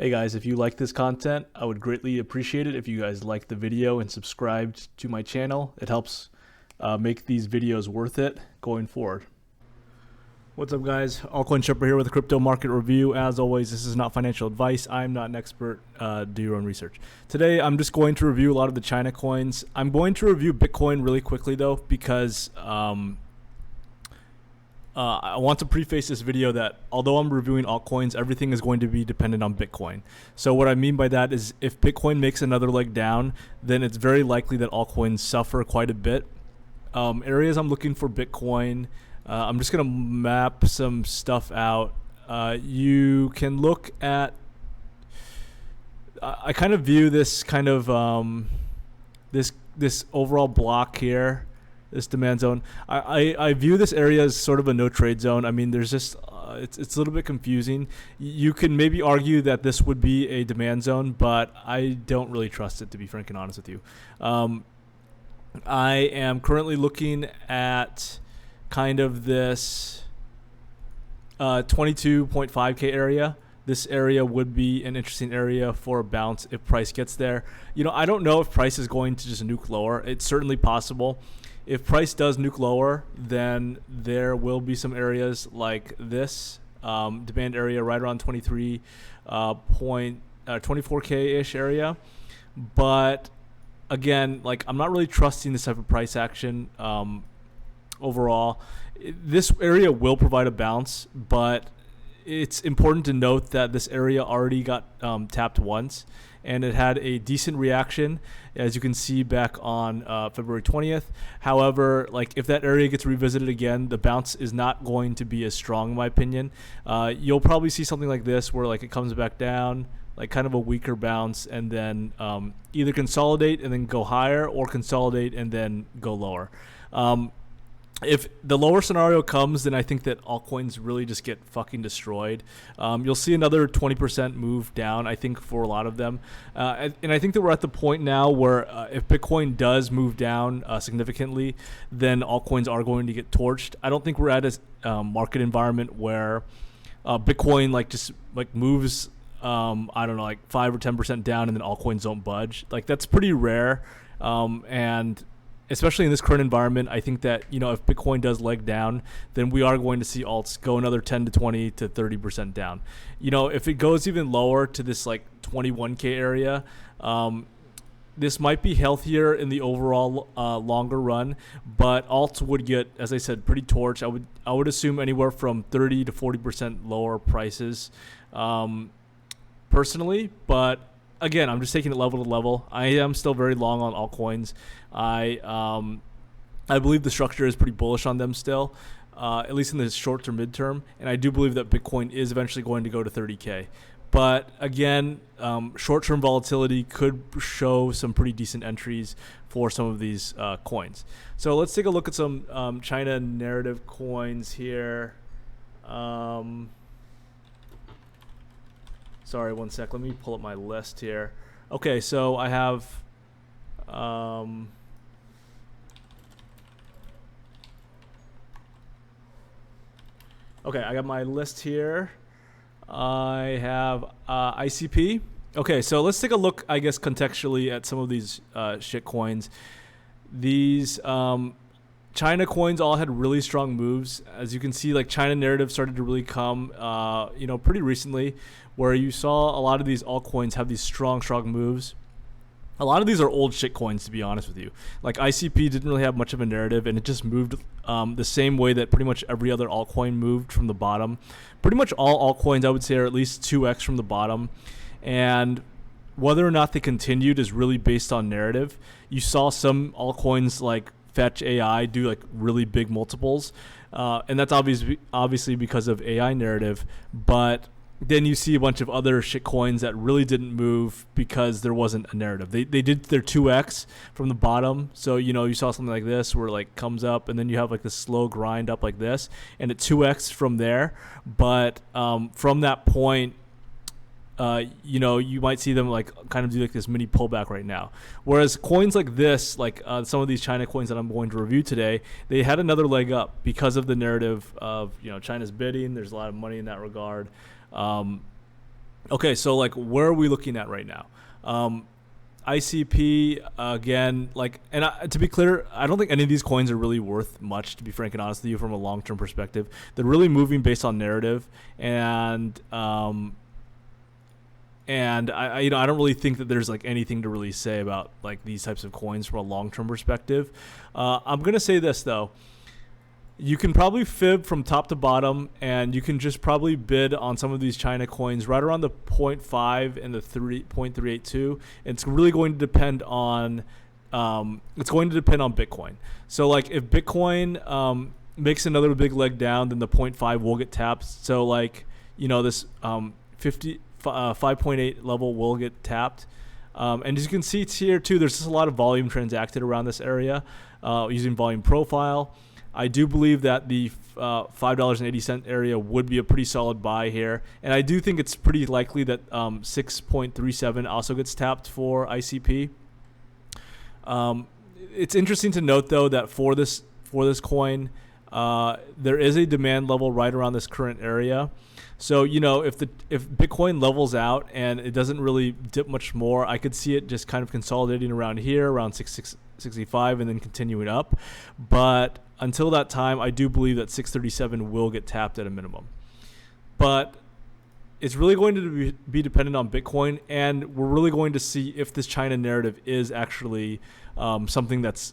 Hey guys, if you like this content, I would greatly appreciate it if you guys like the video and subscribed to my channel. It helps make these videos worth it going forward. What's up guys, Altcoin Shipper here with a crypto market review. As always, this is not financial advice. I'm not an expert. Do your own research. Today I'm just going to review a lot of the China coins. I'm going to review Bitcoin really quickly though, because I want to preface this video that although I'm reviewing altcoins, everything is going to be dependent on Bitcoin. So what I mean by that is if Bitcoin makes another leg down, then it's very likely that altcoins suffer quite a bit. Areas I'm looking for Bitcoin, I'm just going to map some stuff out. You can look at, I kind of view this kind of, this overall block here, this demand zone. I view this area as sort of a no trade zone. I mean, there's just, it's a little bit confusing. You can maybe argue that this would be a demand zone, but I don't really trust it, to be frank and honest with you. I am currently looking at kind of this 22.5K area. This area would be an interesting area for a bounce if price gets there. You know, I don't know if price is going to just nuke lower. It's certainly possible. If price does nuke lower, then there will be some areas like this demand area right around 24K-ish area. But again, like, I'm not really trusting this type of price action overall. This area will provide a bounce, but it's important to note that this area already got tapped once, and it had a decent reaction, as you can see back on February 20th. However, like, if that area gets revisited again, the bounce is not going to be as strong, in my opinion. You'll probably see something like this, where like it comes back down, like kind of a weaker bounce, and then either consolidate and then go higher, or consolidate and then go lower. If the lower scenario comes, then I think that altcoins really just get fucking destroyed. You'll see another 20% move down, I think, for a lot of them. And I think that we're at the point now where if Bitcoin does move down significantly, then altcoins are going to get torched. I don't think we're at a market environment where Bitcoin just moves, I don't know, like 5 or 10% down and then altcoins don't budge. Like, that's pretty rare. And especially in this current environment, I think that, you know, if Bitcoin does leg down, then we are going to see alts go another 10 to 20 to 30% down. You know, if it goes even lower to this like 21K area, this might be healthier in the overall longer run, but alts would get, as I said, pretty torched. I would assume anywhere from 30 to 40% lower prices, personally, but again, I'm just taking it level to level. I am still very long on altcoins. I believe the structure is pretty bullish on them still, at least in the short to midterm. And I do believe that Bitcoin is eventually going to go to 30K. But again, short-term volatility could show some pretty decent entries for some of these coins. So let's take a look at some China narrative coins here. Sorry, one sec. Let me pull up my list here. Okay, so I have okay, I got my list here. I have ICP. Okay, so let's take a look, I guess, contextually at some of these shit coins. These China coins all had really strong moves. As you can see, like, China narrative started to really come, you know, pretty recently, where you saw a lot of these altcoins have these strong moves. A lot of these are old shit coins, to be honest with you. Like, ICP didn't really have much of a narrative, and it just moved the same way that pretty much every other altcoin moved from the bottom. Pretty much all altcoins, I would say, are at least 2x from the bottom. And whether or not they continued is really based on narrative. You saw some altcoins like Fetch AI do like really big multiples, and that's obviously because of AI narrative. But then you see a bunch of other shit coins that really didn't move because there wasn't a narrative. They did their 2x from the bottom. So, you know, you saw something like this where it like comes up and then you have like this slow grind up like this, and it 2x from there. But from that point, you know, you might see them like kind of do like this mini pullback right now. Whereas coins like this, like some of these China coins that I'm going to review today, they had another leg up because of the narrative of, you know, China's bidding. There's a lot of money in that regard. Okay, so like where are we looking at right now? ICP again, like, and to be clear, I don't think any of these coins are really worth much. To be frank and honest with you, from a long-term perspective, they're really moving based on narrative, and I I don't really think that there's like anything to really say about like these types of coins from a long-term perspective. I'm gonna say this though. You can probably fib from top to bottom, and you can just probably bid on some of these China coins right around the zero point 0.5 and the 3.382. It's really going to depend on Bitcoin. So like if Bitcoin makes another big leg down, then the zero point 0.5 will get tapped. So like this 5.8 level will get tapped. And as you can see it's here too, there's just a lot of volume transacted around this area using volume profile. I do believe that the $5.80 area would be a pretty solid buy here. And I do think it's pretty likely that 6.37 also gets tapped for ICP. It's interesting to note, though, that for this coin, there is a demand level right around this current area. So, if Bitcoin levels out and it doesn't really dip much more, I could see it just kind of consolidating around here, around 665, and then continuing up. But until that time, I do believe that 637 will get tapped at a minimum. But it's really going to be dependent on Bitcoin, and we're really going to see if this China narrative is actually something that's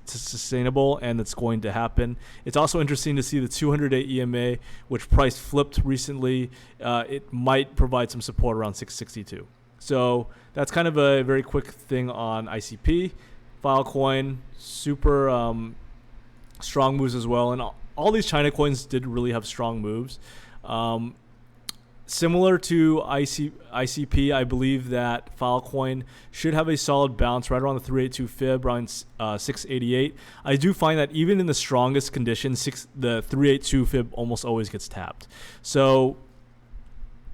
sustainable and that's going to happen. It's also interesting to see the 200-day EMA, which price flipped recently. It might provide some support around 662. So that's kind of a very quick thing on ICP. Filecoin, super strong moves as well, and all these China coins did really have strong moves. Similar to ICP, I believe that Filecoin should have a solid bounce right around the 382 fib, around 688. I do find that even in the strongest conditions, the 382 fib almost always gets tapped. So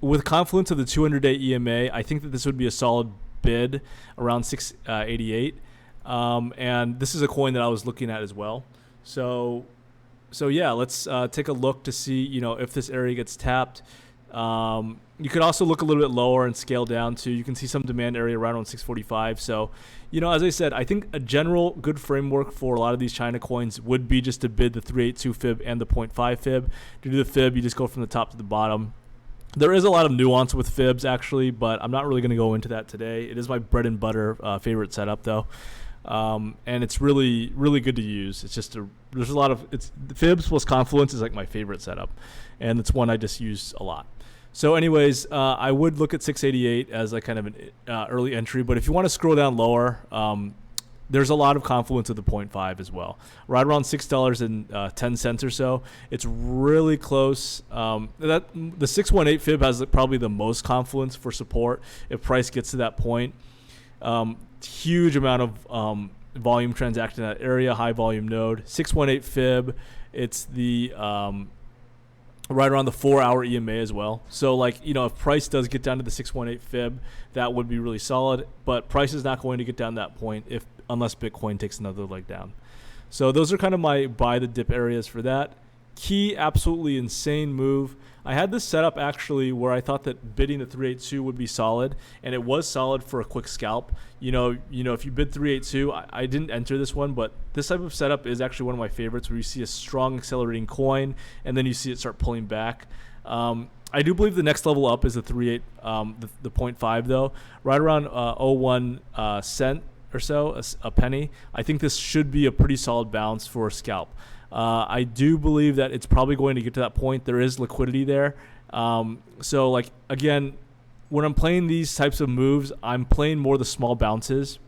with confluence of the 200-day EMA, I think that this would be a solid bid around 688. And this is a coin that I was looking at as well. So yeah, let's take a look to see, if this area gets tapped. You could also look a little bit lower and scale down to, you can see some demand area right around 645. So, as I said, I think a general good framework for a lot of these China coins would be just to bid the 382 fib and the 0.5 fib. To do the fib, you just go from the top to the bottom. There is a lot of nuance with fibs actually, but I'm not really going to go into that today. It is my bread and butter favorite setup though. And it's really, really good to use. It's just there's a lot of, fibs plus confluence is like my favorite setup, and it's one I just use a lot. So anyways, I would look at 688 as like kind of an early entry, but if you want to scroll down lower, there's a lot of confluence at the 0.5 as well, right around $6.10 or so. It's really close. The 618 fib has probably the most confluence for support if price gets to that point. Huge amount of volume transacted in that area, high volume node. 618 fib, it's the right around the 4-hour EMA as well. So like, if price does get down to the 618 fib, that would be really solid, but price is not going to get down that point unless Bitcoin takes another leg down. So those are kind of my buy the dip areas for that. Key, absolutely insane move. I had this set up actually where I thought that bidding the 382 would be solid, and it was solid for a quick scalp. If you bid 382, I didn't enter this one, but this type of setup is actually one of my favorites, where you see a strong accelerating coin and then you see it start pulling back. I do believe the next level up is the 38, the 0.5 though, right around 01 cent or so, a penny. I think this should be a pretty solid bounce for a scalp. I do believe that it's probably going to get to that point. There is liquidity there. So like, again, when I'm playing these types of moves, I'm playing more the small bounces,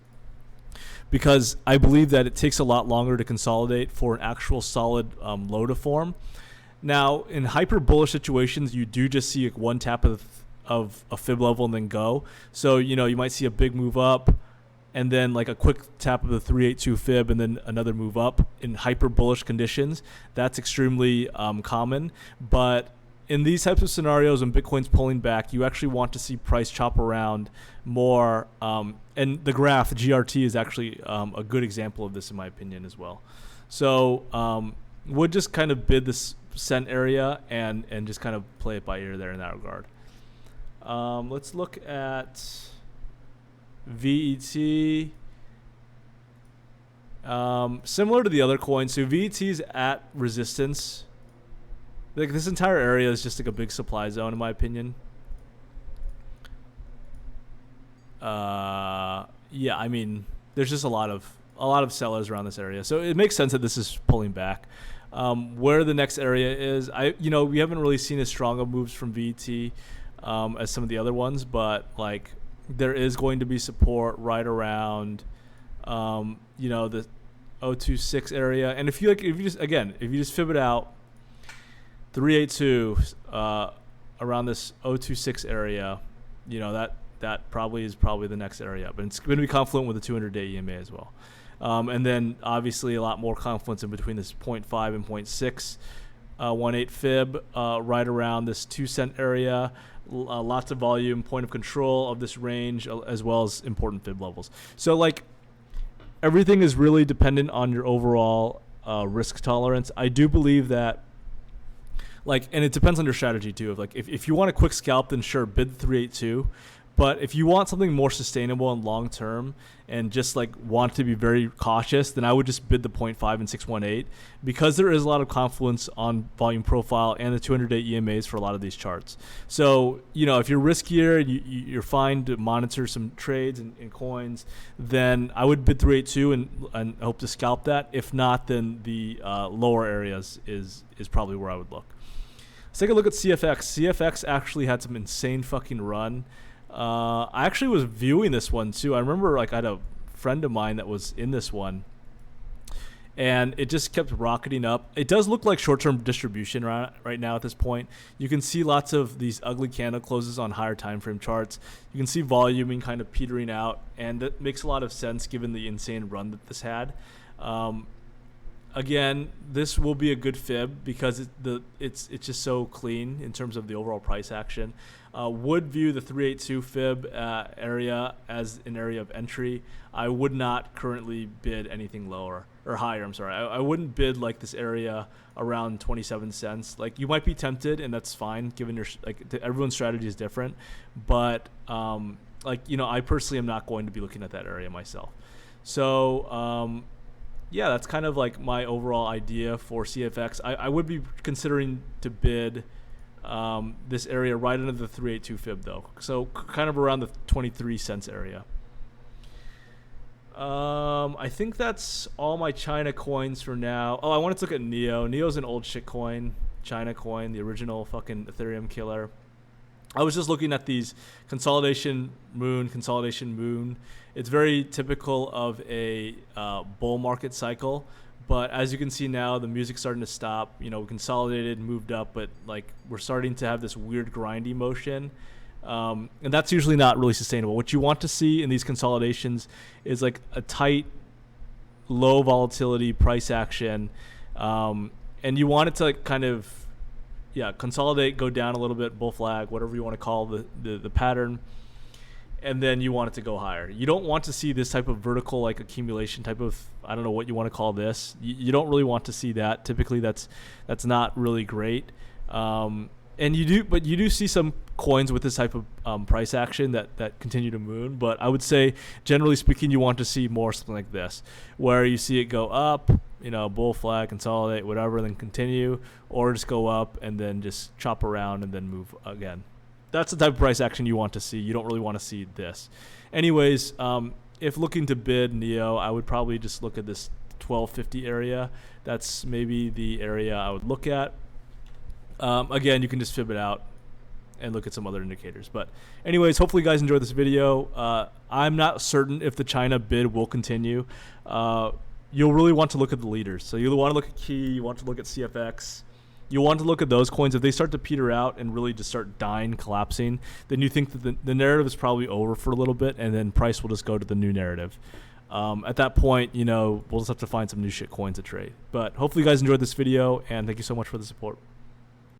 because I believe that it takes a lot longer to consolidate for an actual solid low to form. Now, in hyper bullish situations, you do just see one tap of a fib level and then go. So, you might see a big move up, and then like a quick tap of the 382 fib and then another move up in hyper bullish conditions. That's extremely common. But in these types of scenarios, when Bitcoin's pulling back, you actually want to see price chop around more. And the graph, the GRT, is actually a good example of this in my opinion as well. So would just kind of bid this cent area and just kind of play it by ear there in that regard. Let's look at VET. Similar to the other coins, so VET is at resistance. Like this entire area is just like a big supply zone, in my opinion. Yeah, I mean, there's just a lot of sellers around this area, so it makes sense that this is pulling back. Where the next area is, we haven't really seen as strong of moves from VET as some of the other ones, but like there is going to be support right around the 026 area. And if you just fib it out, 382 around this 026 area, that probably is the next area, but it's going to be confluent with the 200-day EMA as well. And then obviously a lot more confluence in between this 0.5 and 0.618 fib right around this 2 cent area. Lots of volume, point of control of this range, as well as important fib levels. So like everything is really dependent on your overall risk tolerance. I do believe that, and it depends on your strategy too. If you want a quick scalp, then sure, bid 382. But if you want something more sustainable and long term, and just want to be very cautious, then I would just bid the 0.5 and 618, because there is a lot of confluence on volume profile and the 200-day EMAs for a lot of these charts. So if you're riskier, you're fine to monitor some trades and coins, then I would bid 382 and hope to scalp that. If not, then the lower areas is probably where I would look. Let's take a look at CFX. CFX actually had some insane fucking run. I actually was viewing this one too. I remember I had a friend of mine that was in this one, and it just kept rocketing up. It does look like short-term distribution right now at this point. You can see lots of these ugly candle closes on higher time frame charts. You can see voluming kind of petering out, and that makes a lot of sense given the insane run that this had. Again, this will be a good fib because it's just so clean in terms of the overall price action. Would view the 382 fib area as an area of entry. I would not currently bid anything lower or higher. I'm sorry. I wouldn't bid this area around 27 cents. You might be tempted, and that's fine given your everyone's strategy is different. But I personally am not going to be looking at that area myself. So yeah, that's kind of my overall idea for CFX. I would be considering to bid this area right under the 382 fib though, so kind of around the 23 cents area. I think that's all my China coins for now. I wanted to look at Neo. Neo's an old shit coin, China coin, the original fucking Ethereum killer. I was just looking at these consolidation moon. It's very typical of a bull market cycle. But as you can see now, the music's starting to stop. We consolidated, moved up, but we're starting to have this weird grindy motion. And that's usually not really sustainable. What you want to see in these consolidations is a tight, low volatility price action. And you want it to kind of, consolidate, go down a little bit, bull flag, whatever you want to call the pattern. And then you want it to go higher. You don't want to see this type of vertical accumulation type of, I don't know what you want to call this. You don't really want to see that. Typically that's not really great. And you do see some coins with this type of price action that continue to moon. But I would say, generally speaking, you want to see more something like this, where you see it go up, bull flag, consolidate, whatever, then continue, or just go up and then just chop around and then move again. That's the type of price action you want to see. You don't really want to see this. Anyways, if looking to bid Neo, I would probably just look at this 1250 area. That's maybe the area I would look at. Again, you can just fib it out and look at some other indicators. But anyways, hopefully you guys enjoyed this video. I'm not certain if the China bid will continue. You'll really want to look at the leaders. So you'll want to look at Key. You want to look at CFX. You want to look at those coins. If they start to peter out and really just start dying, collapsing, then you think that the narrative is probably over for a little bit, and then price will just go to the new narrative. At that point, we'll just have to find some new shit coins to trade. But hopefully you guys enjoyed this video, and thank you so much for the support.